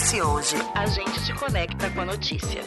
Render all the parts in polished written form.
Acontece hoje. A gente te conecta com a notícia.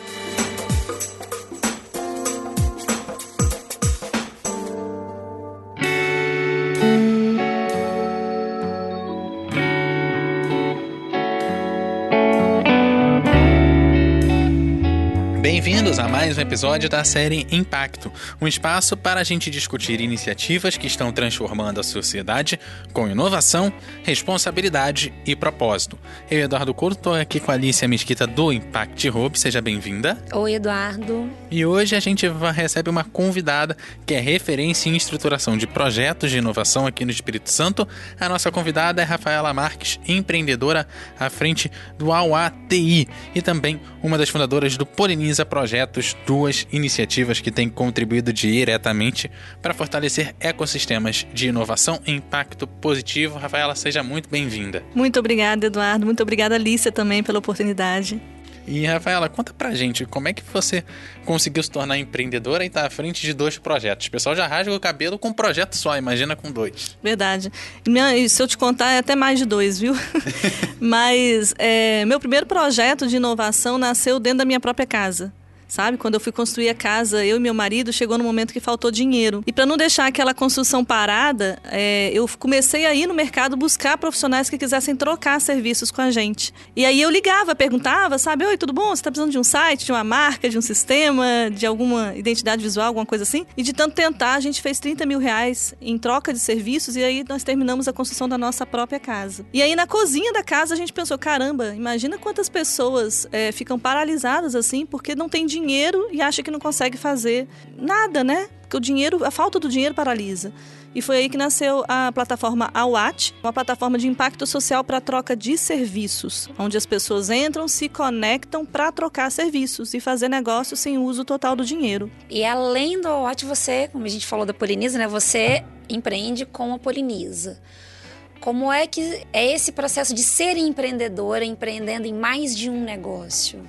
Bem-vindos a mais um episódio da série Impacto, um espaço para a gente discutir iniciativas que estão transformando a sociedade com inovação, responsabilidade e propósito. Eu, Eduardo Couto, estou aqui com a Alicia Mesquita do Impact Hub, seja bem-vinda. Oi, Eduardo. E hoje a gente recebe uma convidada que é referência em estruturação de projetos de inovação aqui no Espírito Santo. A nossa convidada é Rafaela Marques, empreendedora à frente do AUA-TI e também uma das fundadoras do Poliniza Projetos, duas iniciativas que têm contribuído diretamente para fortalecer ecossistemas de inovação e impacto positivo. Rafaela, seja muito bem-vinda. Muito obrigada, Eduardo. Muito obrigada, Alicia, também pela oportunidade. E, Rafaela, conta pra gente, como é que você conseguiu se tornar empreendedora e estar à frente de dois projetos? O pessoal já rasga o cabelo com um projeto só, imagina com dois. Verdade. E se eu te contar, é até mais de dois, viu? Mas meu primeiro projeto de inovação nasceu dentro da minha própria casa. Sabe, quando eu fui construir a casa, eu e meu marido, chegou no momento que faltou dinheiro. E para não deixar aquela construção parada, eu comecei a ir no mercado buscar profissionais que quisessem trocar serviços com a gente. E aí eu ligava, perguntava, sabe, oi, tudo bom? Você está precisando de um site, de uma marca, de um sistema, de alguma identidade visual, alguma coisa assim? E de tanto tentar, a gente fez R$30 mil em troca de serviços e aí nós terminamos a construção da nossa própria casa. E aí na cozinha da casa a gente pensou, caramba, imagina quantas pessoas ficam paralisadas assim, porque não tem dinheiro e acha que não consegue fazer nada, né? Porque a falta do dinheiro paralisa. E foi aí que nasceu a plataforma AUAT, uma plataforma de impacto social para troca de serviços, onde as pessoas entram, se conectam para trocar serviços e fazer negócio sem uso total do dinheiro. E além do AUAT, você, como a gente falou da Poliniza, né? Você empreende com a Poliniza. Como é que é esse processo de ser empreendedora, empreendendo em mais de um negócio?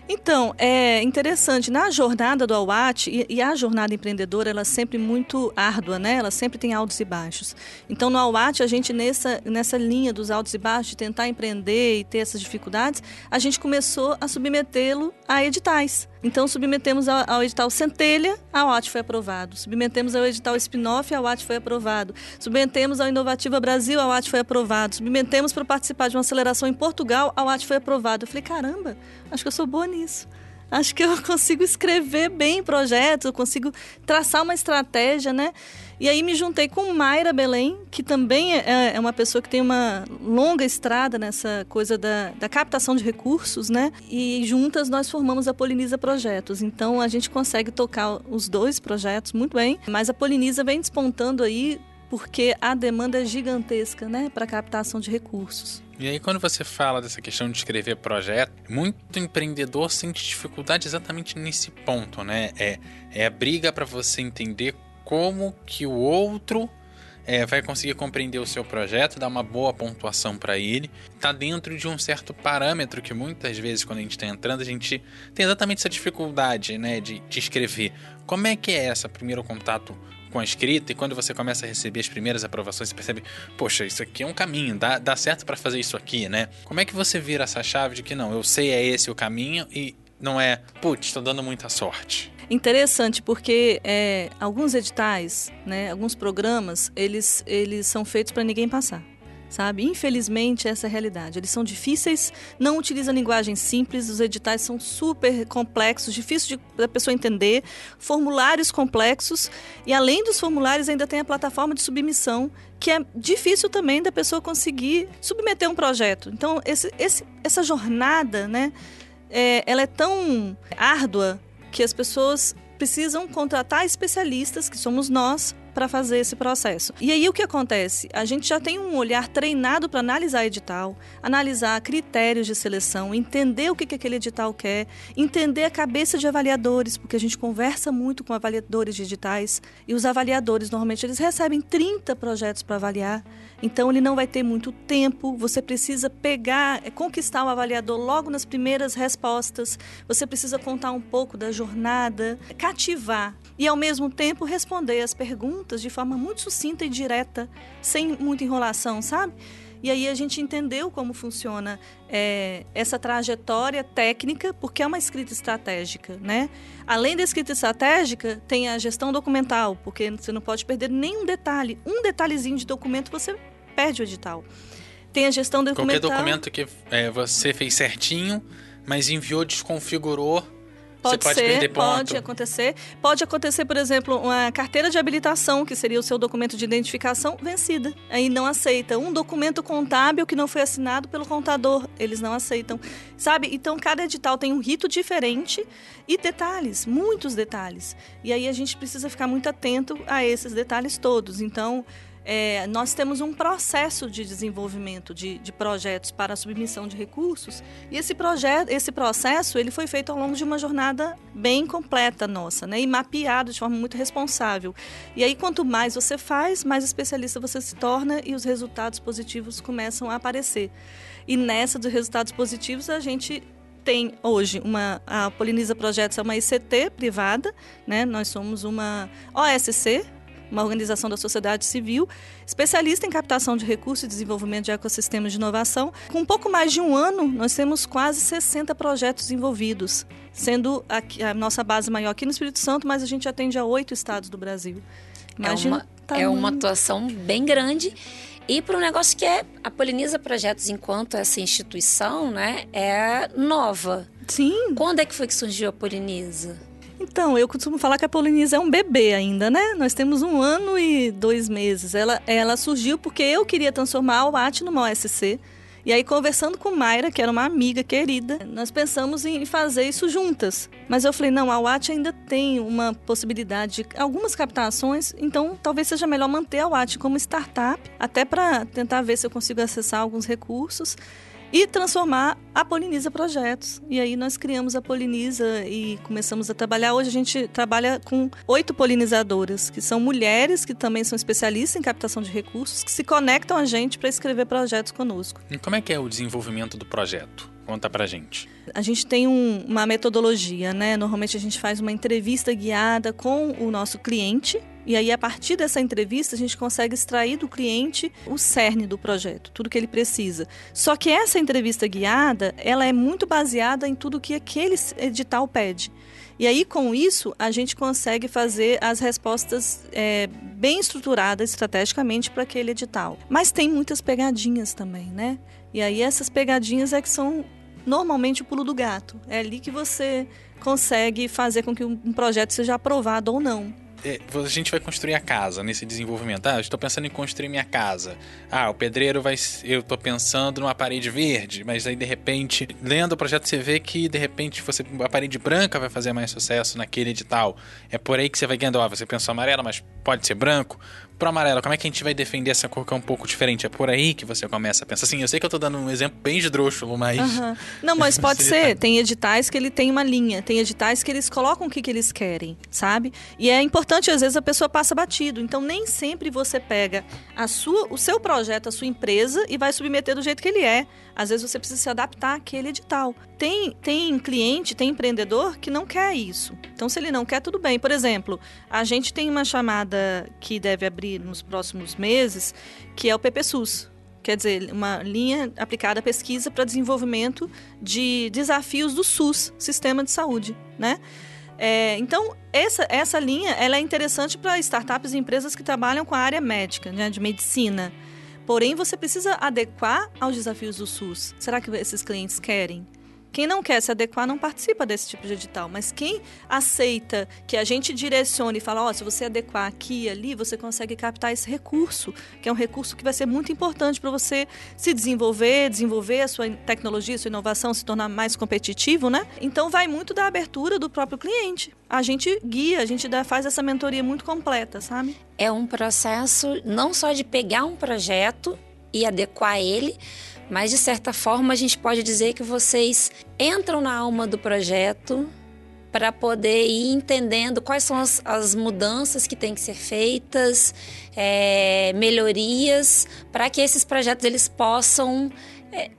Então, é interessante, na jornada do AUAT, e a jornada empreendedora, ela é sempre muito árdua, né? Ela sempre tem altos e baixos. Então, no AUAT, a gente, nessa linha dos altos e baixos, de tentar empreender e ter essas dificuldades, a gente começou a submetê-lo a editais. Então, submetemos ao edital Centelha, a AUAT foi aprovado. Submetemos ao edital Spin-off, a AUAT foi aprovado. Submetemos ao Inovativa Brasil, a AUAT foi aprovado. Submetemos para participar de uma aceleração em Portugal, a AUAT foi aprovado. Eu falei, caramba, acho que eu sou boa nisso. Acho que eu consigo escrever bem projetos, eu consigo traçar uma estratégia, né? E aí me juntei com Mayra Belém, que também é uma pessoa que tem uma longa estrada nessa coisa da captação de recursos, né? E juntas nós formamos a Poliniza Projetos. Então a gente consegue tocar os dois projetos muito bem, mas a Poliniza vem despontando aí porque a demanda é gigantesca, né? Para captação de recursos. E aí, quando você fala dessa questão de escrever projeto, muito empreendedor sente dificuldade exatamente nesse ponto, né? É a briga para você entender como que o outro vai conseguir compreender o seu projeto, dar uma boa pontuação para ele. Está dentro de um certo parâmetro que muitas vezes, quando a gente está entrando, a gente tem exatamente essa dificuldade, né, de escrever. Como é que é esse primeiro contato com a escrita, e quando você começa a receber as primeiras aprovações, você percebe, poxa, isso aqui é um caminho, dá certo para fazer isso aqui, né? Como é que você vira essa chave de que não, eu sei é esse o caminho e não é, putz, estou dando muita sorte? Interessante, porque alguns editais, né, alguns programas, eles são feitos para ninguém passar. Sabe? Infelizmente, essa é a realidade. Eles são difíceis, não utilizam linguagem simples, os editais são super complexos, difíceis da pessoa entender, formulários complexos, e além dos formulários ainda tem a plataforma de submissão, que é difícil também da pessoa conseguir submeter um projeto. Então, essa jornada, né, ela é tão árdua que as pessoas precisam contratar especialistas, que somos nós, para fazer esse processo. E aí o que acontece? A gente já tem um olhar treinado para analisar edital, analisar critérios de seleção, entender o que aquele edital quer, entender a cabeça de avaliadores, porque a gente conversa muito com avaliadores de editais, e os avaliadores, normalmente, eles recebem 30 projetos para avaliar, então ele não vai ter muito tempo, você precisa conquistar o avaliador logo nas primeiras respostas, você precisa contar um pouco da jornada, cativar e, ao mesmo tempo, responder as perguntas de forma muito sucinta e direta, sem muita enrolação, sabe? E aí a gente entendeu como funciona essa trajetória técnica, porque é uma escrita estratégica, né? Além da escrita estratégica, tem a gestão documental, porque você não pode perder nenhum detalhe. Um detalhezinho de documento, você perde o edital. Tem a gestão documental... Qualquer documento que você fez certinho, mas enviou, desconfigurou, você pode perder ponto. Pode acontecer. Pode acontecer, por exemplo, uma carteira de habilitação, que seria o seu documento de identificação, vencida. Aí não aceita. Um documento contábil que não foi assinado pelo contador, eles não aceitam. Sabe? Então, cada edital tem um rito diferente e detalhes, muitos detalhes. E aí a gente precisa ficar muito atento a esses detalhes todos. Então... nós temos um processo de desenvolvimento de projetos para a submissão de recursos e esse processo ele foi feito ao longo de uma jornada bem completa nossa, né? E mapeado de forma muito responsável. E aí, quanto mais você faz, mais especialista você se torna e os resultados positivos começam a aparecer. E nessa dos resultados positivos, a gente tem hoje a Poliniza Projetos é uma ICT privada, né? Nós somos uma OSC, uma organização da sociedade civil, especialista em captação de recursos e desenvolvimento de ecossistemas de inovação. Com um pouco mais de um ano, nós temos quase 60 projetos envolvidos, sendo a nossa base maior aqui no Espírito Santo, mas a gente atende a 8 estados do Brasil. Imagina, é uma atuação bem grande. E para um negócio que a Poliniza Projetos, enquanto essa instituição, né, é nova. Sim. Quando é que foi que surgiu a Poliniza? Então, eu costumo falar que a Poliniza é um bebê ainda, né? Nós temos 1 ano e 2 meses. Ela surgiu porque eu queria transformar a UAT numa OSC. E aí, conversando com Mayra, que era uma amiga querida, nós pensamos em fazer isso juntas. Mas eu falei, não, a UAT ainda tem uma possibilidade de algumas captações, então talvez seja melhor manter a UAT como startup, até para tentar ver se eu consigo acessar alguns recursos e transformar a Poliniza Projetos. E aí nós criamos a Poliniza e começamos a trabalhar. Hoje a gente trabalha com 8 polinizadoras, que são mulheres que também são especialistas em captação de recursos, que se conectam a gente para escrever projetos conosco. E como é que é o desenvolvimento do projeto? Conta pra gente. A gente tem uma metodologia, né? Normalmente a gente faz uma entrevista guiada com o nosso cliente. E aí, a partir dessa entrevista, a gente consegue extrair do cliente o cerne do projeto, tudo que ele precisa. Só que essa entrevista guiada, ela é muito baseada em tudo que aquele edital pede. E aí, com isso, a gente consegue fazer as respostas bem estruturadas estrategicamente para aquele edital. Mas tem muitas pegadinhas também, né? E aí, essas pegadinhas é que são normalmente o pulo do gato. É ali que você consegue fazer com que um projeto seja aprovado ou não. A gente vai construir a casa nesse desenvolvimento. Eu estou pensando em construir minha casa. O pedreiro eu estou pensando numa parede verde, mas aí de repente, lendo o projeto, você vê que de repente a parede branca vai fazer mais sucesso naquele edital. É por aí que você vai ganhando. Você pensou amarela, mas pode ser branco. Pro amarelo, como é que a gente vai defender essa cor que é um pouco diferente? É por aí que você começa a pensar. Assim, eu sei que eu tô dando um exemplo bem esdrúxulo, mas... Uhum. Não, mas pode ser. Tem editais que ele tem uma linha. Tem editais que eles colocam o que eles querem, sabe? E é importante, às vezes, a pessoa passa batido. Então, nem sempre você pega o seu projeto, a sua empresa e vai submeter do jeito que ele é. Às vezes, você precisa se adaptar àquele edital. Tem cliente, tem empreendedor que não quer isso. Então, se ele não quer, tudo bem. Por exemplo, a gente tem uma chamada que deve abrir nos próximos meses, que é o PPSUS. Quer dizer, uma linha aplicada à pesquisa para desenvolvimento de desafios do SUS, Sistema de Saúde, né? Então, essa linha ela é interessante para startups e empresas que trabalham com a área médica, né, de medicina. Porém, você precisa adequar aos desafios do SUS. Será que esses clientes querem? Quem não quer se adequar não participa desse tipo de edital, mas quem aceita que a gente direcione e fala, se você adequar aqui e ali, você consegue captar esse recurso, que é um recurso que vai ser muito importante para você se desenvolver a sua tecnologia, a sua inovação, se tornar mais competitivo, né? Então vai muito da abertura do próprio cliente. A gente guia, a gente faz essa mentoria muito completa, sabe? É um processo não só de pegar um projeto e adequar ele, mas, de certa forma, a gente pode dizer que vocês entram na alma do projeto para poder ir entendendo quais são as mudanças que têm que ser feitas, melhorias, para que esses projetos eles possam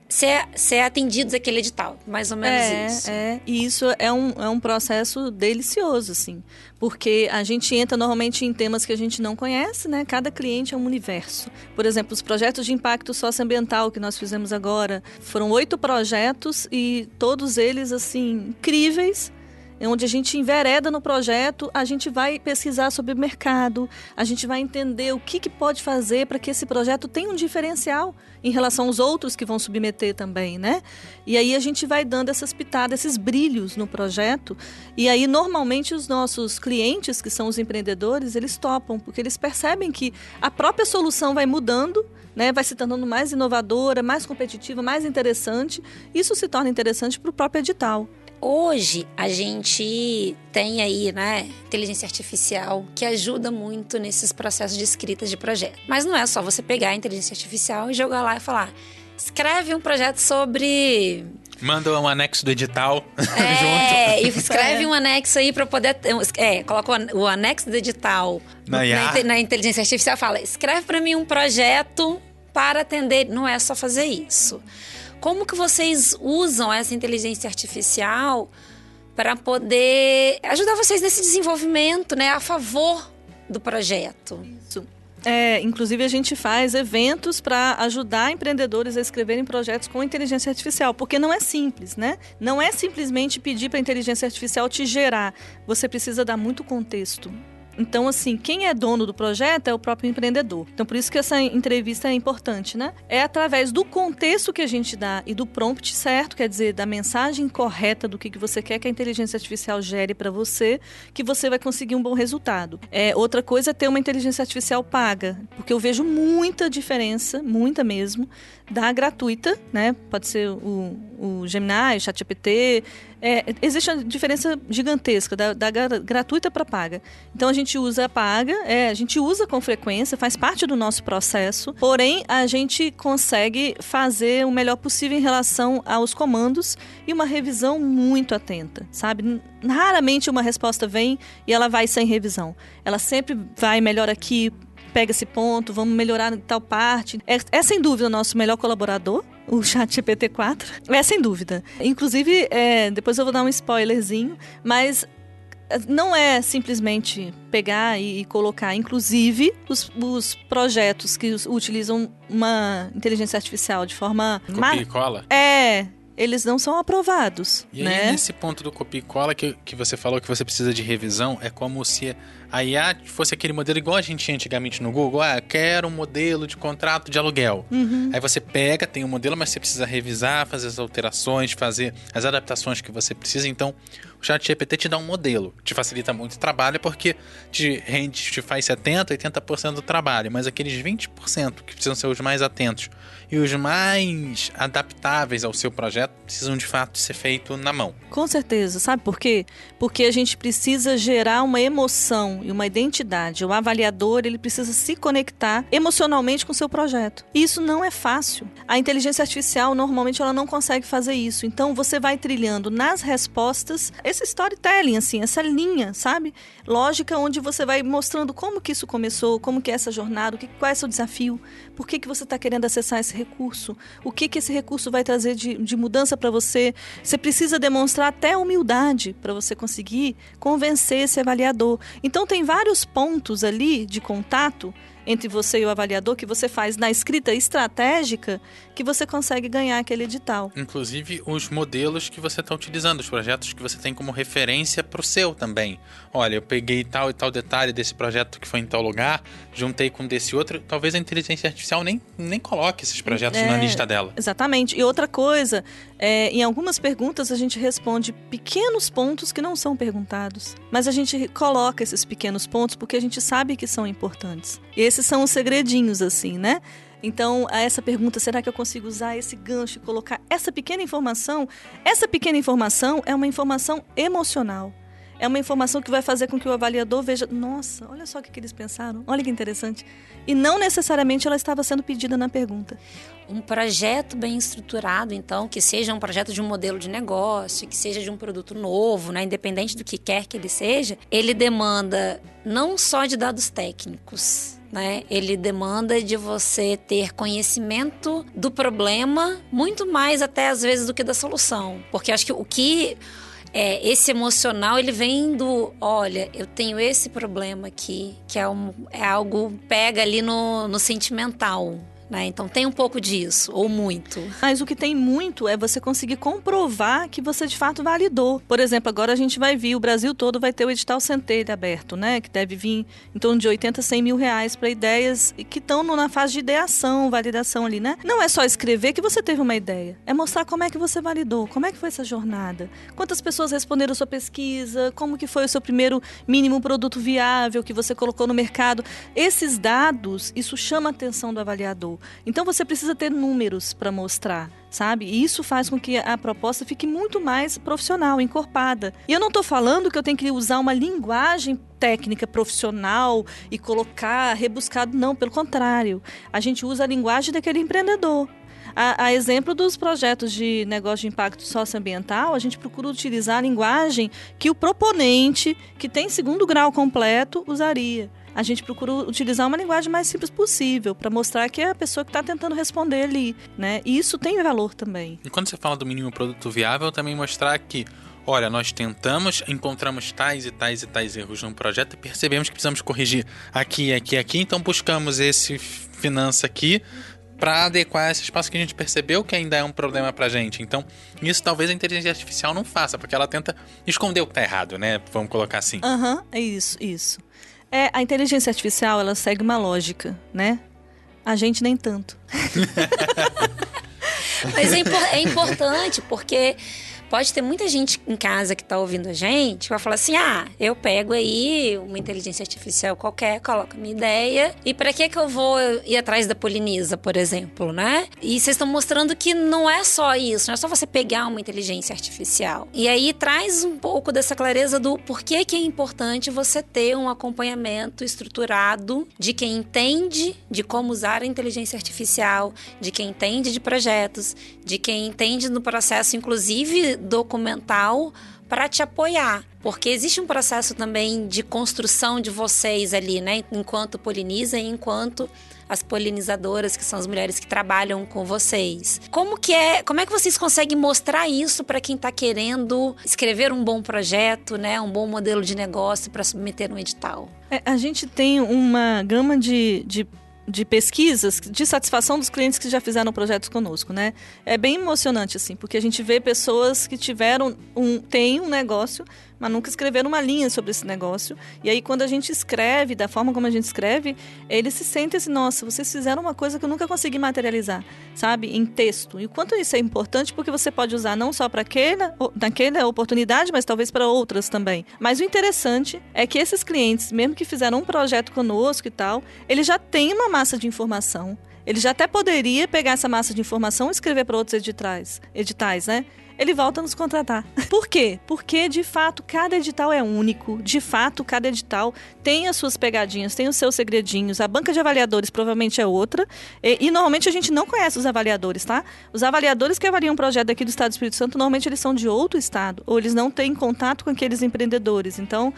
ser atendidos aquele edital, mais ou menos isso. E isso é um processo delicioso, assim, porque a gente entra normalmente em temas que a gente não conhece, né? Cada cliente é um universo. Por exemplo, os projetos de impacto socioambiental que nós fizemos agora, foram 8 projetos e todos eles, assim, incríveis, onde a gente envereda no projeto, a gente vai pesquisar sobre o mercado, a gente vai entender o que pode fazer para que esse projeto tenha um diferencial em relação aos outros que vão submeter também, né? E aí a gente vai dando essas pitadas, esses brilhos no projeto, e aí normalmente os nossos clientes, que são os empreendedores, eles topam, porque eles percebem que a própria solução vai mudando, né, vai se tornando mais inovadora, mais competitiva, mais interessante. Isso se torna interessante para o próprio edital. Hoje, a gente tem aí, né, inteligência artificial que ajuda muito nesses processos de escrita de projeto. Mas não é só você pegar a inteligência artificial e jogar lá e falar, escreve um projeto sobre... Manda um anexo do edital junto. E escreve um anexo aí para poder... coloca o anexo do edital na inteligência artificial e fala, escreve para mim um projeto para atender. Não é só fazer isso. Como que vocês usam essa inteligência artificial para poder ajudar vocês nesse desenvolvimento, né, a favor do projeto? Isso. Inclusive, a gente faz eventos para ajudar empreendedores a escreverem projetos com inteligência artificial, porque não é simples, né? Não é simplesmente pedir para a inteligência artificial te gerar. Você precisa dar muito contexto. Então, assim, quem é dono do projeto é o próprio empreendedor. Então, por isso que essa entrevista é importante, né? É através do contexto que a gente dá e do prompt certo, quer dizer, da mensagem correta do que você quer que a inteligência artificial gere para você, que você vai conseguir um bom resultado. Outra coisa é ter uma inteligência artificial paga, porque eu vejo muita diferença, muita mesmo, da gratuita, né? Pode ser o Gemini, o ChatGPT. Existe uma diferença gigantesca da gratuita para paga. Então a gente usa a paga, a gente usa com frequência, faz parte do nosso processo, porém a gente consegue fazer o melhor possível em relação aos comandos e uma revisão muito atenta, sabe? Raramente uma resposta vem e ela vai sem revisão. Ela sempre vai melhor aqui, pega esse ponto, vamos melhorar em tal parte. É sem dúvida o nosso melhor colaborador, o ChatGPT-4. É sem dúvida. Inclusive, depois eu vou dar um spoilerzinho, mas não é simplesmente pegar e colocar. Inclusive, os projetos que utilizam uma inteligência artificial de forma... Copia e cola? Eles não são aprovados. E né? aí, nesse ponto do copia e cola que você falou que você precisa de revisão, é como se a IA fosse aquele modelo igual a gente tinha antigamente no Google. Quero um modelo de contrato de aluguel. Uhum. Aí você pega, tem um modelo, mas você precisa revisar, fazer as alterações, fazer as adaptações que você precisa. Então, o ChatGPT te dá um modelo. Te facilita muito o trabalho porque te faz 70%, 80% do trabalho. Mas aqueles 20% que precisam ser os mais atentos e os mais adaptáveis ao seu projeto precisam de fato ser feito na mão. Com certeza. Sabe por quê? Porque a gente precisa gerar uma emoção e uma identidade. O avaliador, ele precisa se conectar emocionalmente com o seu projeto. E isso não é fácil. A inteligência artificial, normalmente, ela não consegue fazer isso. Então, você vai trilhando nas respostas esse storytelling, assim, essa linha, sabe? Lógica, onde você vai mostrando como que isso começou, como que é essa jornada, qual é o seu desafio, por que você está querendo acessar esse recurso, o que esse recurso vai trazer de mudança para você. Você precisa demonstrar até humildade para você conseguir convencer esse avaliador. Então, tem vários pontos ali de contato entre você e o avaliador que você faz na escrita estratégica que você consegue ganhar aquele edital. Inclusive os modelos que você está utilizando, os projetos que você tem como referência para o seu também. Olha, eu peguei tal e tal detalhe desse projeto que foi em tal lugar, juntei com desse outro. Talvez a inteligência artificial nem coloque esses projetos na lista dela. Exatamente. E outra coisa, em algumas perguntas a gente responde pequenos pontos que não são perguntados. Mas a gente coloca esses pequenos pontos porque a gente sabe que são importantes. E esses são os segredinhos, assim, né? Então, a essa pergunta, será que eu consigo usar esse gancho e colocar essa pequena informação? Essa pequena informação é uma informação emocional. É uma informação que vai fazer com que o avaliador veja, nossa, olha só o que eles pensaram, olha que interessante. E não necessariamente ela estava sendo pedida na pergunta. Um projeto bem estruturado, então, que seja um projeto de um modelo de negócio, que seja de um produto novo, né, independente do que quer que ele seja, ele demanda não só de dados técnicos, né? Ele demanda de você ter conhecimento do problema, muito mais até às vezes do que da solução. Porque acho que esse emocional, ele vem do, olha, eu tenho esse problema aqui, que é algo, pega ali no sentimental, né? Então tem um pouco disso, ou muito. Mas o que tem muito é você conseguir comprovar que você de fato validou. Por exemplo, agora a gente vai vir, o Brasil todo vai ter o edital Centelha aberto, né? Que deve vir em torno de 80, 100 mil reais para ideias que estão na fase de ideação, validação ali, né? Não é só escrever que você teve uma ideia, é mostrar como é que você validou, como é que foi essa jornada, quantas pessoas responderam a sua pesquisa, como que foi o seu primeiro mínimo produto viável que você colocou no mercado. Esses dados, isso chama a atenção do avaliador. Então você precisa ter números para mostrar, sabe? E isso faz com que a proposta fique muito mais profissional, encorpada. E eu não estou falando que eu tenho que usar uma linguagem técnica profissional e colocar rebuscado, não, pelo contrário. A gente usa a linguagem daquele empreendedor. A exemplo dos projetos de negócio de impacto socioambiental, a gente procura utilizar a linguagem que o proponente, que tem segundo grau completo, usaria. A gente procura utilizar uma linguagem mais simples possível para mostrar que é a pessoa que está tentando responder ali, né? E isso tem valor também. E quando você fala do mínimo produto viável, também mostrar que, olha, nós tentamos, encontramos tais e tais e tais erros no projeto e percebemos que precisamos corrigir aqui, então buscamos esse finança aqui para adequar esse espaço que a gente percebeu que ainda é um problema pra gente. Então, isso talvez a inteligência artificial não faça, porque ela tenta esconder o que tá errado, né? Vamos colocar assim. É isso. A inteligência artificial, ela segue uma lógica, né? A gente nem tanto. Mas é importante, porque pode ter muita gente em casa que está ouvindo a gente que vai falar assim, eu pego aí uma inteligência artificial qualquer, coloco a minha ideia, e para que eu vou ir atrás da Poliniza, por exemplo, né? E vocês estão mostrando que não é só isso, não é só você pegar uma inteligência artificial. E aí traz um pouco dessa clareza do porquê que é importante você ter um acompanhamento estruturado de quem entende de como usar a inteligência artificial, de quem entende de projetos, de quem entende no processo, inclusive documental, para te apoiar. Porque existe um processo também de construção de vocês ali, né? Enquanto Poliniza e enquanto as polinizadoras, que são as mulheres que trabalham com vocês. Como é que vocês conseguem mostrar isso para quem está querendo escrever um bom projeto, né? Um bom modelo de negócio para submeter um edital? A gente tem uma gama de pesquisas de satisfação dos clientes que já fizeram projetos conosco, né? É bem emocionante, assim, porque a gente vê pessoas que têm um negócio, mas nunca escreveram uma linha sobre esse negócio. E aí, quando a gente escreve, da forma como a gente escreve, eles se sentem assim, nossa, vocês fizeram uma coisa que eu nunca consegui materializar, sabe? Em texto. E o quanto isso é importante, porque você pode usar não só para naquela oportunidade, mas talvez para outras também. Mas o interessante é que esses clientes, mesmo que fizeram um projeto conosco e tal, eles já têm uma massa de informação. Ele já até poderia pegar essa massa de informação e escrever para outros editais, né? Ele volta a nos contratar. Por quê? Porque, de fato, cada edital é único. De fato, cada edital tem as suas pegadinhas, tem os seus segredinhos. A banca de avaliadores provavelmente é outra. E normalmente a gente não conhece os avaliadores, tá? Os avaliadores que avaliam um projeto aqui do Estado do Espírito Santo, normalmente eles são de outro estado. Ou eles não têm contato com aqueles empreendedores. Então,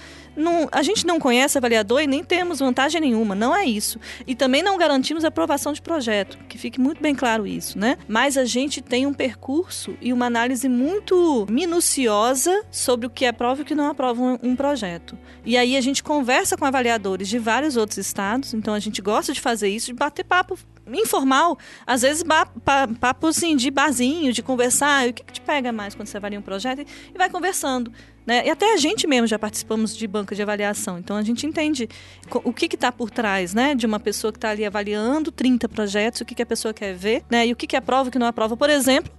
a gente não conhece avaliador e nem temos vantagem nenhuma. Não é isso. E também não garantimos a aprovação de projeto. Que fique muito bem claro isso, né? Mas a gente tem um percurso e uma análise muito minuciosa sobre o que aprova e o que não aprova um projeto. E aí a gente conversa com avaliadores de vários outros estados, então a gente gosta de fazer isso, de bater papo informal, às vezes papo assim, de barzinho, de conversar, o que te pega mais quando você avalia um projeto, e vai conversando, né? E até a gente mesmo já participamos de banca de avaliação, então a gente entende o que está por trás, né, de uma pessoa que está ali avaliando 30 projetos, o que a pessoa quer ver, né, e o que aprova e o que não aprova. Por exemplo,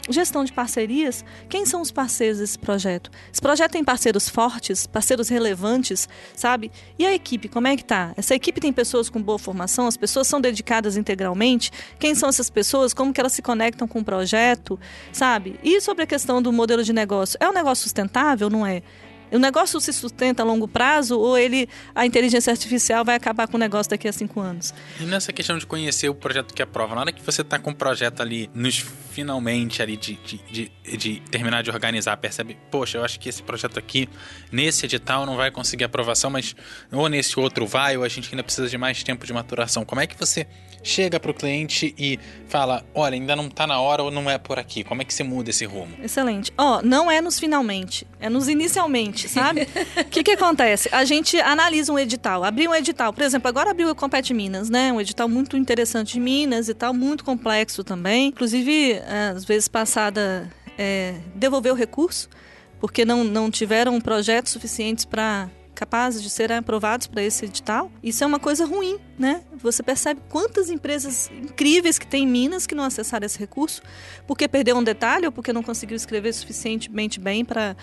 gestão de parcerias, quem são os parceiros desse projeto? Esse projeto tem parceiros fortes, parceiros relevantes, sabe? E a equipe, como é que tá? Essa equipe tem pessoas com boa formação, as pessoas são dedicadas integralmente? Quem são essas pessoas? Como que elas se conectam com o projeto, sabe? E sobre a questão do modelo de negócio, é um negócio sustentável, não é? O negócio se sustenta a longo prazo ou a inteligência artificial vai acabar com o negócio daqui a 5 anos? E nessa questão de conhecer o projeto que aprova, na hora que você está com o projeto ali, finalmente ali de terminar de organizar, percebe, poxa, eu acho que esse projeto aqui, nesse edital não vai conseguir aprovação, mas ou nesse outro vai, ou a gente ainda precisa de mais tempo de maturação. Como é que você chega para o cliente e fala, olha, ainda não está na hora ou não é por aqui? Como é que você muda esse rumo? Excelente. Não é nos finalmente, é nos inicialmente, sabe? O que acontece? A gente analisa um edital, abriu um edital, por exemplo, agora abriu o Compete Minas, né? Um edital muito interessante de Minas e tal, muito complexo também. Inclusive, às vezes passada, devolveu o recurso, porque não tiveram projetos suficientes capazes de serem aprovados para esse edital. Isso é uma coisa ruim, né? Você percebe quantas empresas incríveis que tem em Minas que não acessaram esse recurso, porque perdeu um detalhe ou porque não conseguiu escrever suficientemente bem para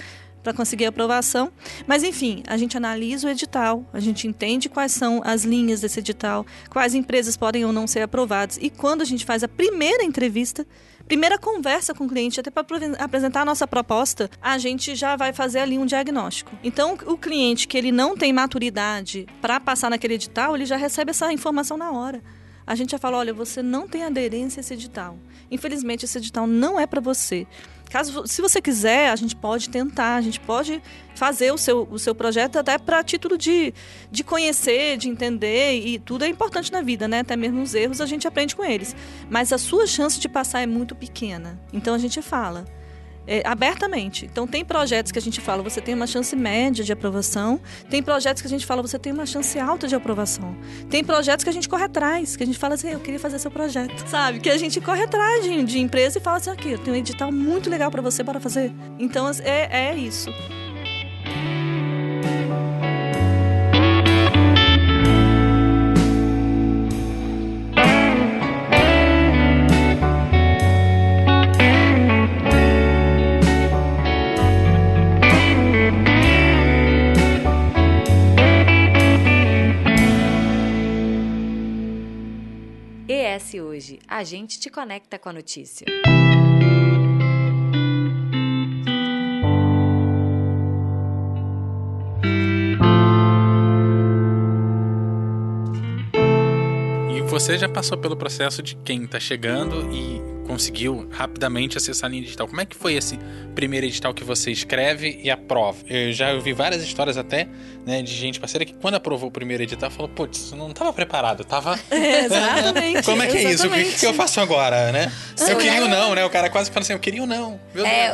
conseguir a aprovação. Mas, enfim, a gente analisa o edital, a gente entende quais são as linhas desse edital, quais empresas podem ou não ser aprovadas. E quando a gente faz a primeira entrevista, primeira conversa com o cliente, até para apresentar a nossa proposta, a gente já vai fazer ali um diagnóstico. Então, o cliente que ele não tem maturidade para passar naquele edital, ele já recebe essa informação na hora. A gente já fala, olha, você não tem aderência a esse edital. Infelizmente, esse edital não é para você. Se você quiser, a gente pode tentar, a gente pode fazer o seu projeto até para título de conhecer, de entender, e tudo é importante na vida, né? Até mesmo os erros a gente aprende com eles. Mas a sua chance de passar é muito pequena. Então a gente fala abertamente. Então tem projetos que a gente fala, você tem uma chance média de aprovação, tem projetos que a gente fala, você tem uma chance alta de aprovação, tem projetos que a gente corre atrás, que a gente fala assim, eu queria fazer seu projeto, sabe? Que a gente corre atrás de empresa e fala assim, aqui, eu tenho um edital muito legal para você, bora fazer. Então é isso. ES Hoje, a gente te conecta com a notícia. E você já passou pelo processo de quem está chegando e conseguiu rapidamente acessar a linha digital. Como é que foi esse primeiro edital que você escreve e aprova? Eu já ouvi várias histórias até, né, de gente parceira que quando aprovou o primeiro edital falou, putz, eu não estava preparado, tava... Exatamente. Como é que exatamente. É isso? O que eu faço agora, né? Eu queria ou não, né? O cara quase fala assim, eu queria ou não.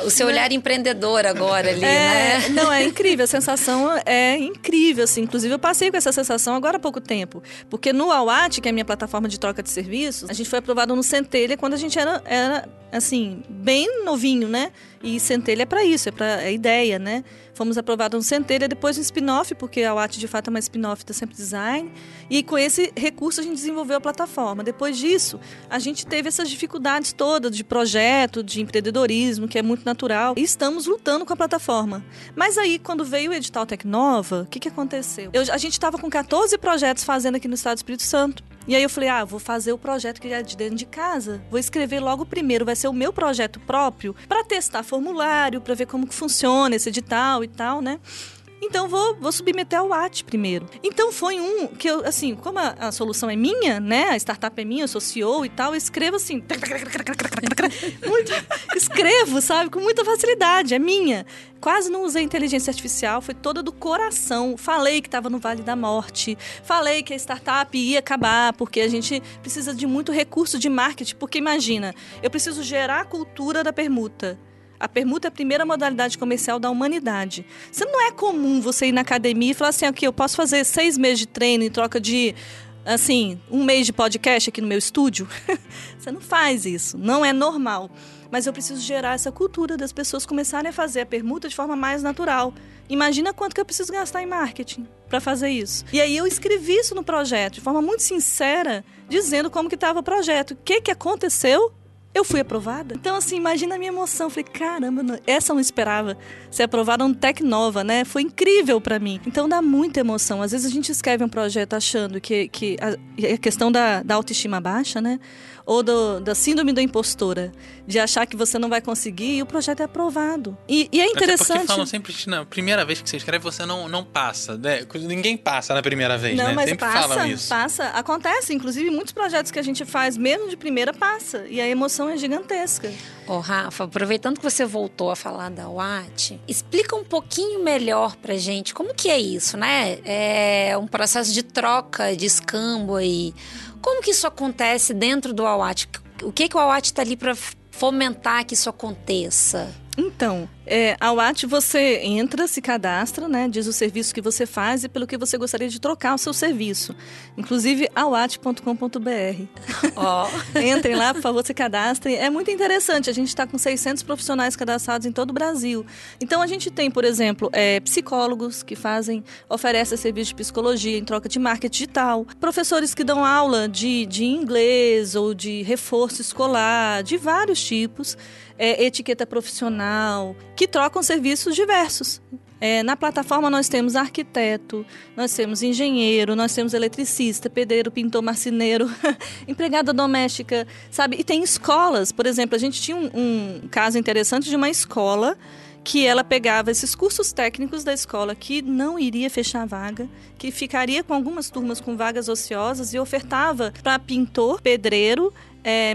O seu olhar empreendedor agora ali, né? Não, é incrível, a sensação é incrível, assim. Inclusive eu passei com essa sensação agora há pouco tempo, porque no Awat, que é a minha plataforma de troca de serviços, a gente foi aprovado no Centelha quando a gente era assim, bem novinho, né? E Centelha é para isso, é ideia, né? Fomos aprovados no Centelha, depois um spin-off, porque a Awat de fato é uma spin-off da Sempre Design, e com esse recurso a gente desenvolveu a plataforma. Depois disso, a gente teve essas dificuldades todas de projeto, de empreendedorismo, que é muito natural, e estamos lutando com a plataforma. Mas aí, quando veio o edital Tecnova, o que aconteceu? A gente estava com 14 projetos fazendo aqui no Estado do Espírito Santo. E aí eu falei, vou fazer o projeto que é de dentro de casa. Vou escrever logo o primeiro, vai ser o meu projeto próprio, para testar formulário, para ver como que funciona esse edital e tal, né? Então vou submeter ao Awat primeiro. Então foi um que eu, assim, como a solução é minha, né? A startup é minha, eu sou CEO e tal, eu escrevo assim... escrevo, sabe? Com muita facilidade, é minha. Quase não usei inteligência artificial, foi toda do coração. Falei que estava no Vale da Morte, falei que a startup ia acabar, porque a gente precisa de muito recurso de marketing. Porque imagina, eu preciso gerar a cultura da permuta. A permuta é a primeira modalidade comercial da humanidade. Não é comum você ir na academia e falar assim, eu posso fazer 6 meses de treino em troca de, assim, 1 mês de podcast aqui no meu estúdio? Você não faz isso, não é normal. Mas eu preciso gerar essa cultura das pessoas começarem a fazer a permuta de forma mais natural. Imagina quanto que eu preciso gastar em marketing para fazer isso. E aí eu escrevi isso no projeto, de forma muito sincera, dizendo como que estava o projeto. O que aconteceu? Eu fui aprovada. Então, assim, imagina a minha emoção. Eu falei, caramba, essa eu não esperava. Ser aprovada no Tecnova, né? Foi incrível pra mim. Então, dá muita emoção. Às vezes a gente escreve um projeto achando que a questão da autoestima baixa, né? Ou da síndrome da impostora, de achar que você não vai conseguir e o projeto é aprovado. E é interessante... Até porque falam sempre que na primeira vez que você escreve, você não passa, né? Ninguém passa na primeira vez, não, né? Mas sempre passa, falam isso. Passa. Acontece, inclusive, muitos projetos que a gente faz, mesmo de primeira, passa. E a emoção é gigantesca. Ô, Rafa, aproveitando que você voltou a falar da UAT, explica um pouquinho melhor pra gente como que é isso, né? É um processo de troca, de escambo aí. Como que isso acontece dentro do AWAT? O que o AWAT está ali para fomentar que isso aconteça? Então, a UAT você entra, se cadastra, né? Diz o serviço que você faz e pelo que você gostaria de trocar o seu serviço. Inclusive, awat.com.br. Entrem lá, por favor, se cadastrem. É muito interessante. A gente está com 600 profissionais cadastrados em todo o Brasil. Então, a gente tem, por exemplo, psicólogos que oferecem serviço de psicologia em troca de marketing digital. Professores que dão aula de inglês ou de reforço escolar, de vários tipos. Etiqueta profissional, que trocam serviços diversos. Na plataforma nós temos arquiteto, nós temos engenheiro, nós temos eletricista, pedreiro, pintor, marceneiro, empregada doméstica, sabe? E tem escolas, por exemplo, a gente tinha um caso interessante de uma escola que ela pegava esses cursos técnicos da escola que não iria fechar a vaga, que ficaria com algumas turmas com vagas ociosas e ofertava para pintor, pedreiro,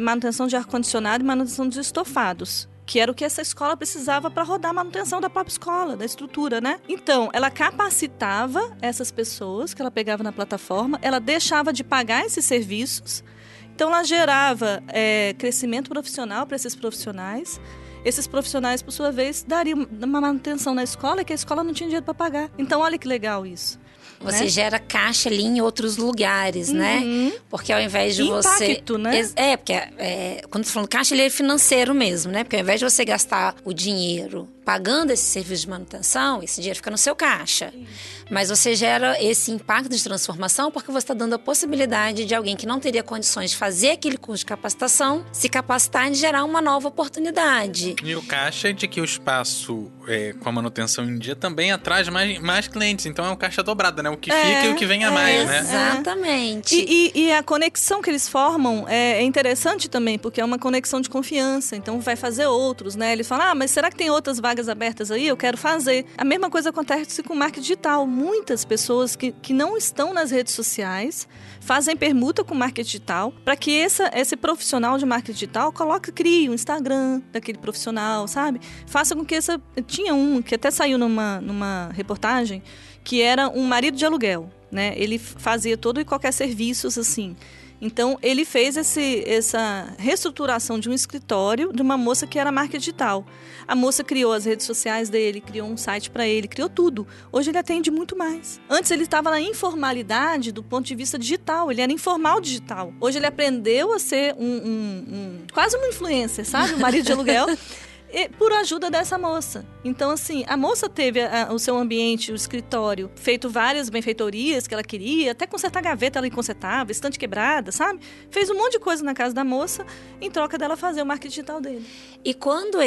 manutenção de ar-condicionado e manutenção de estofados, que era o que essa escola precisava para rodar a manutenção da própria escola, da estrutura, né? Então, ela capacitava essas pessoas que ela pegava na plataforma, ela deixava de pagar esses serviços, então ela gerava crescimento profissional para esses profissionais. Esses profissionais, por sua vez, dariam uma manutenção na escola que a escola não tinha dinheiro para pagar. Então, olha que legal isso. Você gera caixa ali em outros lugares, né? Porque ao invés de impacto, né? Porque quando você fala caixa, ele é financeiro mesmo, né? Porque ao invés de você gastar o dinheiro pagando esse serviço de manutenção, esse dinheiro fica no seu caixa. Mas você gera esse impacto de transformação porque você está dando a possibilidade de alguém que não teria condições de fazer aquele curso de capacitação, se capacitar e gerar uma nova oportunidade. E o caixa é de que o espaço com a manutenção em dia também atrai mais clientes. Então é um caixa dobrado, né? O que fica e o que vem a mais, né? Exatamente. E a conexão que eles formam é interessante também, porque é uma conexão de confiança. Então vai fazer outros, né? Eles falam, mas será que tem outras vagas abertas aí? Eu quero fazer. A mesma coisa acontece com marketing digital. Muitas pessoas que não estão nas redes sociais fazem permuta com marketing digital para que esse profissional de marketing digital crie um Instagram daquele profissional, sabe? Faça com que tinha um que até saiu numa reportagem que era um marido de aluguel, né? Ele fazia todo e qualquer serviços assim. Então, ele fez essa reestruturação de um escritório de uma moça que era marketing digital. A moça criou as redes sociais dele, criou um site para ele, criou tudo. Hoje ele atende muito mais. Antes ele estava na informalidade do ponto de vista digital, ele era informal digital. Hoje ele aprendeu a ser quase uma influencer, sabe? Um marido de aluguel. Por ajuda dessa moça. Então, assim, a moça teve o seu ambiente, o escritório, feito várias benfeitorias que ela queria, até consertar gaveta ela consertava, estante quebrada, sabe? Fez um monte de coisa na casa da moça, em troca dela fazer o marketing digital dele. E quando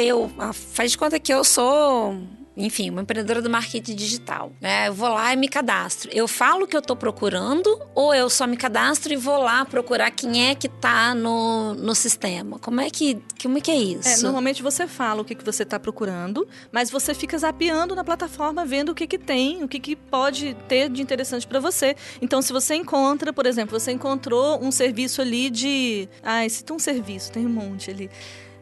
faz de conta que eu sou... Enfim, uma empreendedora do marketing digital, né? Eu vou lá e me cadastro. Eu falo o que eu tô procurando ou eu só me cadastro e vou lá procurar quem é que tá no sistema? Como é que é isso? Normalmente você fala o que você tá procurando, mas você fica zapeando na plataforma, vendo o que tem, o que pode ter de interessante para você. Então, se você encontra, por exemplo, você encontrou um serviço ali cita um serviço, tem um monte ali.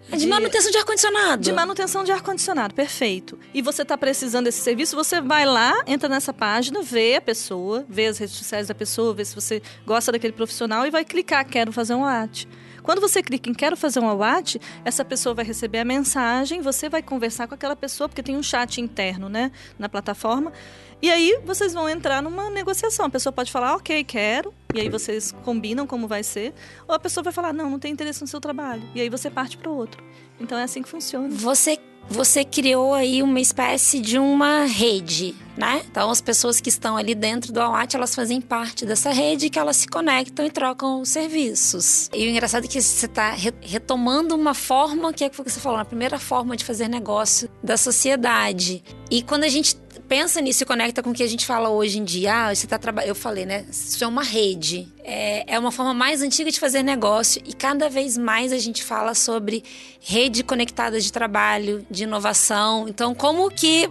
De manutenção de ar-condicionado. De manutenção de ar-condicionado, perfeito. E você está precisando desse serviço, você vai lá, entra nessa página, vê a pessoa, vê as redes sociais da pessoa, vê se você gosta daquele profissional e vai clicar, quero fazer um AWAT. Quando você clica em quero fazer um AWAT, essa pessoa vai receber a mensagem, você vai conversar com aquela pessoa, porque tem um chat interno, né, na plataforma. E aí, vocês vão entrar numa negociação. A pessoa pode falar, ok, quero. E aí, vocês combinam como vai ser. Ou a pessoa vai falar, não tem interesse no seu trabalho. E aí, você parte para o outro. Então, é assim que funciona. Você você criou aí uma espécie de uma rede, né? Então, as pessoas que estão ali dentro do Awat, elas fazem parte dessa rede, que elas se conectam e trocam os serviços. E o engraçado é que você está retomando uma forma, que é o que você falou, a primeira forma de fazer negócio da sociedade. E quando a gente pensa nisso e conecta com o que a gente fala hoje em dia, você tá eu falei, né? Isso é uma rede. É uma forma mais antiga de fazer negócio e cada vez mais a gente fala sobre rede conectada de trabalho, de inovação. Então, como que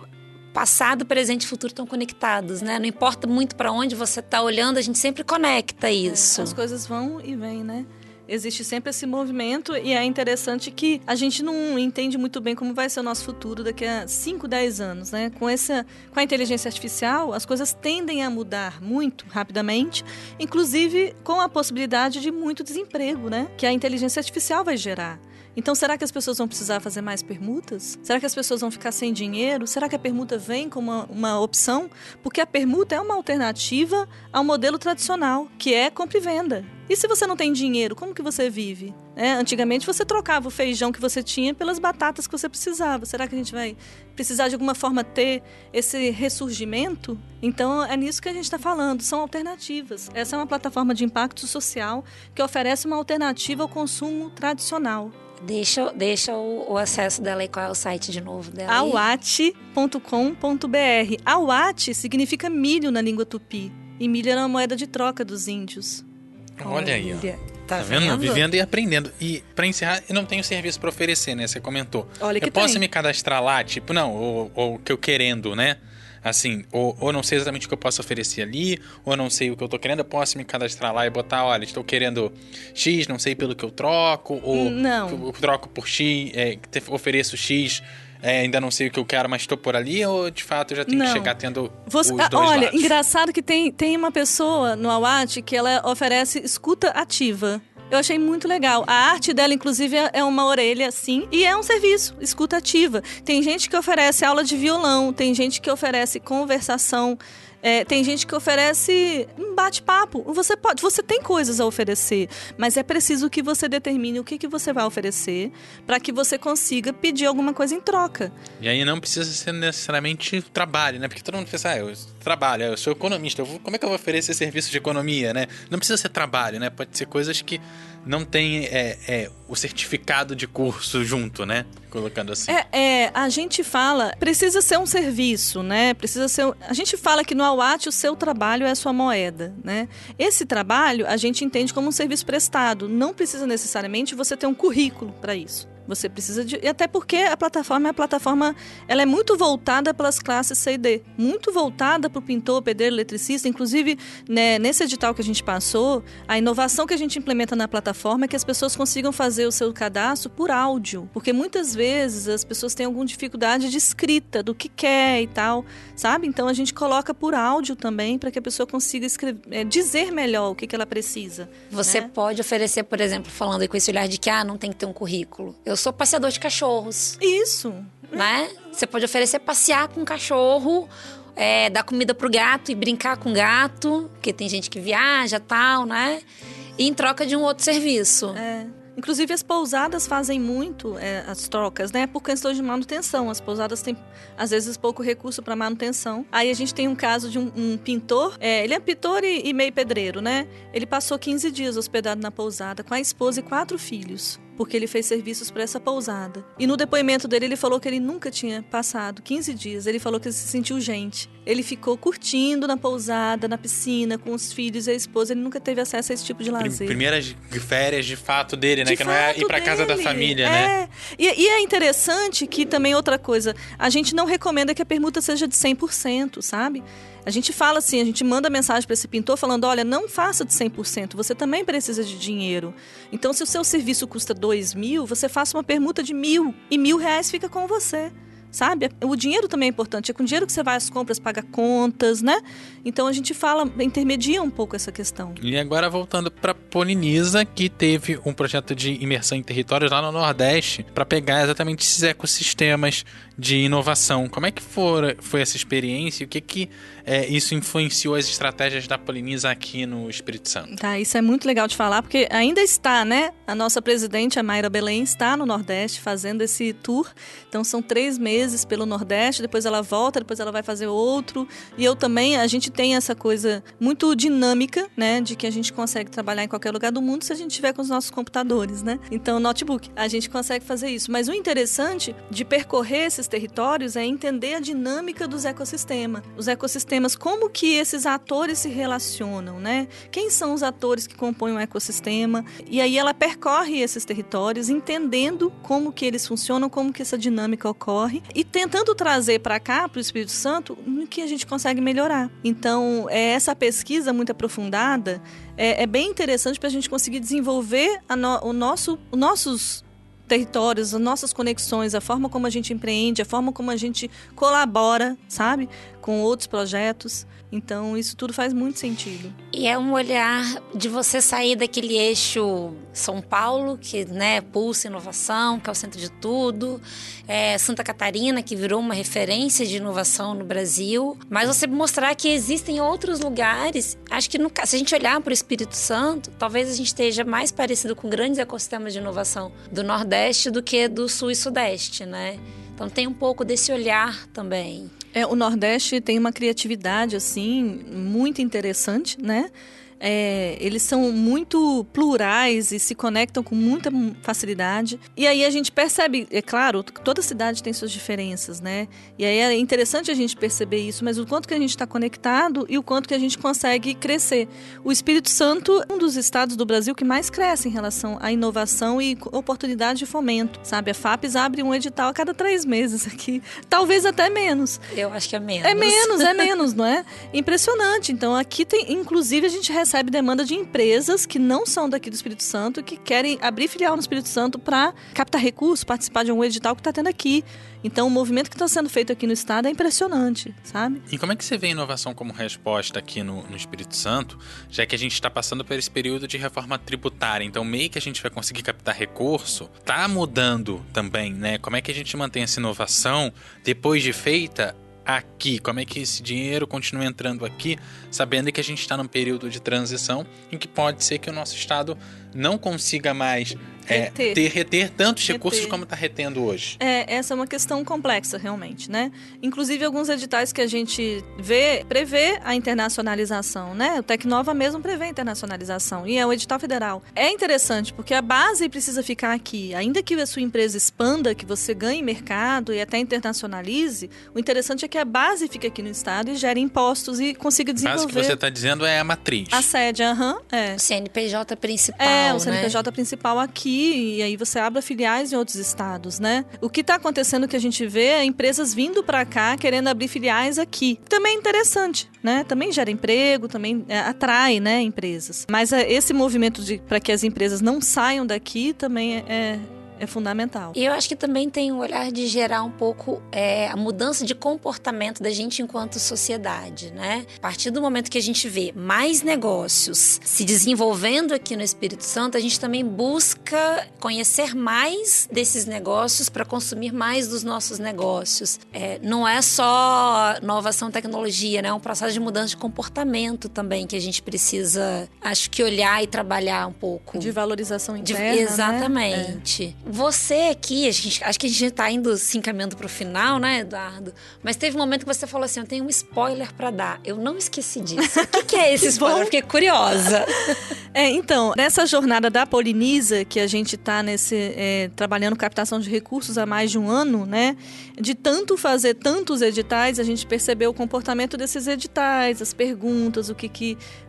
passado, presente e futuro estão conectados, né? Não importa muito para onde você está olhando, a gente sempre conecta isso. As coisas vão e vêm, né? Existe sempre esse movimento e é interessante que a gente não entende muito bem como vai ser o nosso futuro daqui a 5, 10 anos, né? Com a inteligência artificial, as coisas tendem a mudar muito rapidamente, inclusive com a possibilidade de muito desemprego, né? Que a inteligência artificial vai gerar. Então, será que as pessoas vão precisar fazer mais permutas? Será que as pessoas vão ficar sem dinheiro? Será que a permuta vem como uma opção? Porque a permuta é uma alternativa ao modelo tradicional, que é compra e venda. E se você não tem dinheiro, como que você vive? Antigamente você trocava o feijão que você tinha pelas batatas que você precisava. Será que a gente vai precisar de alguma forma ter esse ressurgimento? Então é nisso que a gente está falando, são alternativas. Essa é uma plataforma de impacto social que oferece uma alternativa ao consumo tradicional. Deixa o acesso dela aí, qual é o site de novo dela? Awat.com.br. Awat significa milho na língua tupi. E milho era uma moeda de troca dos índios. Olha aí, ó. Tá vendo? Vivendo e aprendendo. E pra encerrar, eu não tenho serviço pra oferecer, né? Você comentou. Olha que eu posso me cadastrar lá, tipo, não, ou que eu querendo, né? Assim, ou não sei exatamente o que eu posso oferecer ali, ou não sei o que eu tô querendo, eu posso me cadastrar lá e botar, olha, estou querendo X, não sei pelo que eu troco, ou não. Eu troco por X, ofereço X, ainda não sei o que eu quero, mas estou por ali, ou de fato eu já tenho que chegar tendo os dois olha, lados? Engraçado que tem uma pessoa no Awat que ela oferece escuta ativa. Eu achei muito legal. A arte dela, inclusive, é uma orelha, assim. E é um serviço, escuta ativa. Tem gente que oferece aula de violão, tem gente que oferece conversação, tem gente que oferece um bate-papo. Você tem coisas a oferecer, mas é preciso que você determine o que você vai oferecer para que você consiga pedir alguma coisa em troca. E aí não precisa ser necessariamente trabalho, né? Porque todo mundo pensa, eu trabalho, eu sou economista, como é que eu vou oferecer serviço de economia, né? Não precisa ser trabalho, né? Pode ser coisas que não tem o certificado de curso junto, né? Colocando assim. A gente fala, precisa ser um serviço, né? A gente fala que no Awat o seu trabalho é a sua moeda, né? Esse trabalho a gente entende como um serviço prestado. Não precisa necessariamente você ter um currículo para isso. Você precisa de... E até porque a plataforma ela é muito voltada pelas classes C e D. Muito voltada para o pintor, pedreiro, eletricista. Inclusive, né, nesse edital que a gente passou, a inovação que a gente implementa na plataforma é que as pessoas consigam fazer o seu cadastro por áudio. Porque muitas vezes as pessoas têm alguma dificuldade de escrita, do que quer e tal, sabe? Então, a gente coloca por áudio também para que a pessoa consiga dizer melhor o que ela precisa. Você né? pode oferecer, por exemplo, falando aí com esse olhar de que não tem que ter um currículo. Eu sou passeador de cachorros. Isso. Né? Você pode oferecer passear com um cachorro, dar comida pro gato e brincar com o gato, porque tem gente que viaja e tal, né? E em troca de um outro serviço. Inclusive, as pousadas fazem muito as trocas, né? Por questão de manutenção. As pousadas têm, às vezes, pouco recurso para manutenção. Aí a gente tem um caso de um pintor. Ele é pintor e meio pedreiro, né? Ele passou 15 dias hospedado na pousada com a esposa e 4 filhos. Porque ele fez serviços para essa pousada. E no depoimento dele, ele falou que ele nunca tinha passado 15 dias. Ele falou que ele se sentiu gente. Ele ficou curtindo na pousada, na piscina, com os filhos e a esposa. Ele nunca teve acesso a esse tipo de lazer. Primeiras férias de fato dele, né? Que não é ir para casa da família, né? E é interessante que também outra coisa, a gente não recomenda que a permuta seja de 100%, sabe? A gente fala assim, a gente manda mensagem para esse pintor falando, olha, não faça de 100%, você também precisa de dinheiro. Então, se o seu serviço custa 2.000, você faça uma permuta de 1.000 e R$1.000 fica com você. Sabe? O dinheiro também é importante. É com o dinheiro que você vai às compras, paga contas, né? Então a gente intermedia um pouco essa questão. E agora voltando para Polinisa, que teve um projeto de imersão em territórios lá no Nordeste para pegar exatamente esses ecossistemas de inovação. Como é que foi essa experiência e o que isso influenciou as estratégias da Poliniza aqui no Espírito Santo? Tá, isso é muito legal de falar, porque ainda está, né? A nossa presidente, a Mayra Belém, está no Nordeste fazendo esse tour. Então são 3 meses pelo Nordeste, depois ela volta, depois ela vai fazer outro. E eu também, a gente tem essa coisa muito dinâmica, né? De que a gente consegue trabalhar em qualquer lugar do mundo se a gente tiver com os nossos computadores, né? Então, notebook, a gente consegue fazer isso. Mas o interessante de percorrer esses territórios é entender a dinâmica dos ecossistemas. Os ecossistemas, como que esses atores se relacionam, né? Quem são os atores que compõem um ecossistema? E aí ela percorre esses territórios, entendendo como que eles funcionam, como que essa dinâmica ocorre e tentando trazer para cá, para o Espírito Santo, o que a gente consegue melhorar. Então, essa pesquisa muito aprofundada é bem interessante para a gente conseguir desenvolver os nossos territórios, as nossas conexões, a forma como a gente empreende, a forma como a gente colabora, sabe, com outros projetos. Então, isso tudo faz muito sentido. E é um olhar de você sair daquele eixo São Paulo, que, né, pulsa inovação, que é o centro de tudo. Santa Catarina, que virou uma referência de inovação no Brasil. Mas você mostrar que existem outros lugares. Acho que se a gente olhar para o Espírito Santo, talvez a gente esteja mais parecido com grandes ecossistemas de inovação do Nordeste do que do Sul e Sudeste, né? Então tem um pouco desse olhar também. O Nordeste tem uma criatividade, assim, muito interessante, né? Eles são muito plurais e se conectam com muita facilidade. E aí a gente percebe, é claro, toda cidade tem suas diferenças, né? E aí é interessante a gente perceber isso, mas o quanto que a gente está conectado e o quanto que a gente consegue crescer. O Espírito Santo é um dos estados do Brasil que mais cresce em relação à inovação e oportunidade de fomento, sabe? A FAPES abre um edital a cada 3 meses aqui, talvez até menos. Eu acho que é menos. É menos, não é? Impressionante. Então aqui tem, inclusive a gente recebe demanda de empresas que não são daqui do Espírito Santo, que querem abrir filial no Espírito Santo para captar recursos, participar de um edital que está tendo aqui. Então, o movimento que está sendo feito aqui no estado é impressionante, sabe? E como é que você vê a inovação como resposta aqui no Espírito Santo, já que a gente está passando por esse período de reforma tributária? Então, meio que a gente vai conseguir captar recurso, tá mudando também, né? Como é que a gente mantém essa inovação depois de feita aqui? Como é que esse dinheiro continua entrando aqui, sabendo que a gente está num período de transição em que pode ser que o nosso estado não consiga mais reter tantos recursos como está retendo hoje? Essa é uma questão complexa, realmente, né? Inclusive, alguns editais que a gente prevê a internacionalização, né? O Tecnova mesmo prevê a internacionalização, e é o edital federal. É interessante, porque a base precisa ficar aqui. Ainda que a sua empresa expanda, que você ganhe mercado e até internacionalize, o interessante é que a base fique aqui no estado e gere impostos e consiga desenvolver. A base que você está dizendo é a matriz. A sede, O CNPJ principal, o CNPJ principal aqui, e aí você abre filiais em outros estados, né? O que está acontecendo que a gente vê é empresas vindo para cá querendo abrir filiais aqui. Também é interessante, né? Também gera emprego, também atrai, né, empresas. Mas esse movimento para que as empresas não saiam daqui também é fundamental. E eu acho que também tem um olhar de gerar um pouco a mudança de comportamento da gente enquanto sociedade, né? A partir do momento que a gente vê mais negócios se desenvolvendo aqui no Espírito Santo, a gente também busca conhecer mais desses negócios para consumir mais dos nossos negócios. Não é só inovação e tecnologia, né? É um processo de mudança de comportamento também que a gente precisa, acho que, olhar e trabalhar um pouco. De valorização interna, exatamente. Né? Você aqui, acho que a gente está indo se encaminhando para o final, né, Eduardo? Mas teve um momento que você falou assim, eu tenho um spoiler para dar. Eu não esqueci disso. O que é esse spoiler? Eu fiquei curiosa. Então, nessa jornada da Poliniza, que a gente está trabalhando captação de recursos há mais de um ano, né? De tanto fazer tantos editais, a gente percebeu o comportamento desses editais, as perguntas,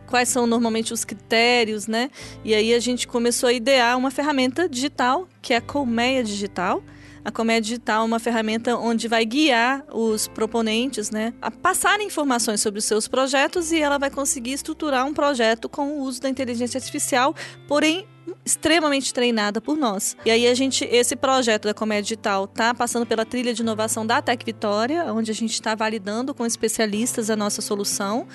quais são normalmente os critérios, né? E aí a gente começou a idear uma ferramenta digital, que é a Colmeia Digital. A Colmeia Digital é uma ferramenta onde vai guiar os proponentes, né, a passarem informações sobre os seus projetos, e ela vai conseguir estruturar um projeto com o uso da inteligência artificial, porém extremamente treinada por nós. E aí esse projeto da Comédia Digital está passando pela trilha de inovação da Tec Vitória, onde a gente está validando com especialistas a nossa solução,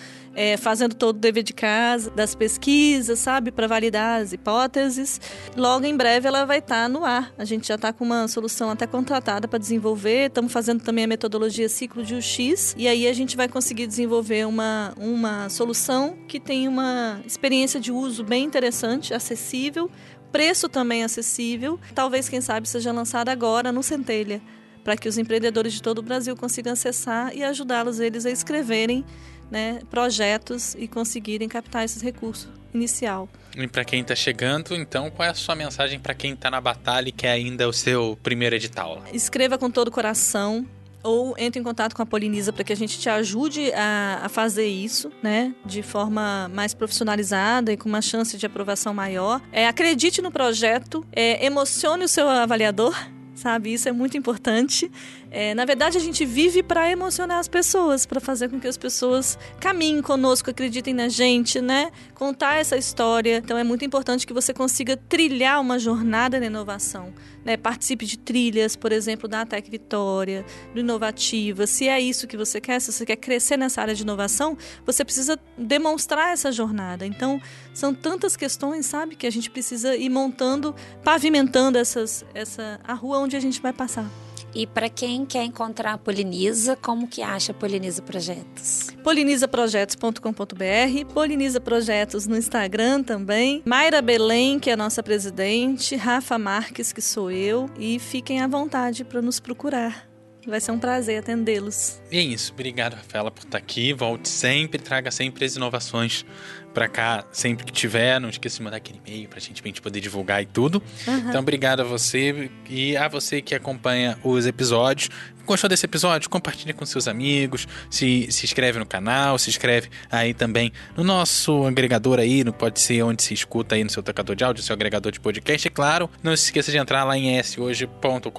fazendo todo o dever de casa, das pesquisas, sabe, para validar as hipóteses. Logo em breve ela vai estar no ar. A gente já está com uma solução até contratada para desenvolver. Estamos fazendo também a metodologia ciclo de UX, e aí a gente vai conseguir desenvolver uma solução que tem uma experiência de uso bem interessante, acessível, preço também acessível. Talvez, quem sabe, seja lançada agora no Centelha, para que os empreendedores de todo o Brasil consigam acessar e ajudá-los eles a escreverem, né, projetos e conseguirem captar esses recursos inicial. E para quem está chegando, então, qual é a sua mensagem para quem está na batalha e quer ainda o seu primeiro edital? Escreva com todo o coração, ou entre em contato com a Poliniza para que a gente te ajude a fazer isso, né, de forma mais profissionalizada e com uma chance de aprovação maior. Acredite no projeto, emocione o seu avaliador, sabe? Isso é muito importante. Na verdade, a gente vive para emocionar as pessoas, para fazer com que as pessoas caminhem conosco, acreditem na gente, né? Contar essa história. Então, é muito importante que você consiga trilhar uma jornada na inovação, né? Participe de trilhas, por exemplo, da Tec Vitória, do Inovativa. Se é isso que você quer, se você quer crescer nessa área de inovação, você precisa demonstrar essa jornada. Então, são tantas questões, sabe, que a gente precisa ir montando, pavimentando a rua onde a gente vai passar. E para quem quer encontrar a Poliniza, como que acha a Poliniza Projetos? polinizaprojetos.com.br, Poliniza Projetos no Instagram também, Mayra Belém, que é a nossa presidente, Rafa Marques, que sou eu, e fiquem à vontade para nos procurar. Vai ser um prazer atendê-los. E é isso, obrigado, Rafaela, por estar aqui. Volte sempre, traga sempre as inovações pra cá, sempre que tiver. Não esqueça de mandar aquele e-mail pra gente poder divulgar e tudo. Então, obrigado a você e a você que acompanha os episódios. Gostou desse episódio? Compartilha com seus amigos, se inscreve no canal, se inscreve aí também no nosso agregador aí, pode ser onde se escuta aí no seu tocador de áudio, seu agregador de podcast. E claro, não se esqueça de entrar lá em eshoje.com.br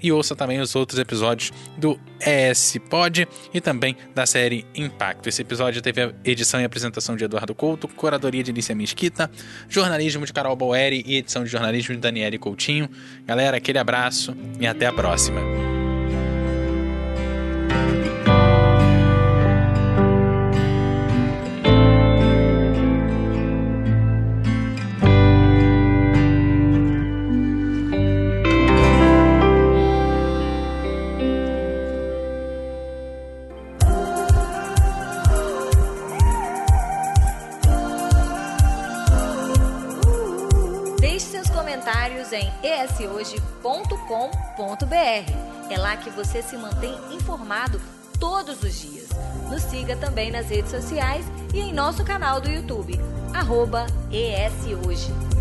e ouça também os outros episódios do ES Pod e também da série Impacto. Esse episódio teve a edição e apresentação de Eduardo Couto, curadoria de Lícia Mesquita, jornalismo de Carol Boeri e edição de jornalismo de Daniele Coutinho. Galera, aquele abraço e até a próxima. Em eshoje.com.br. É lá que você se mantém informado todos os dias. Nos siga também nas redes sociais e em nosso canal do YouTube, @ESHoje.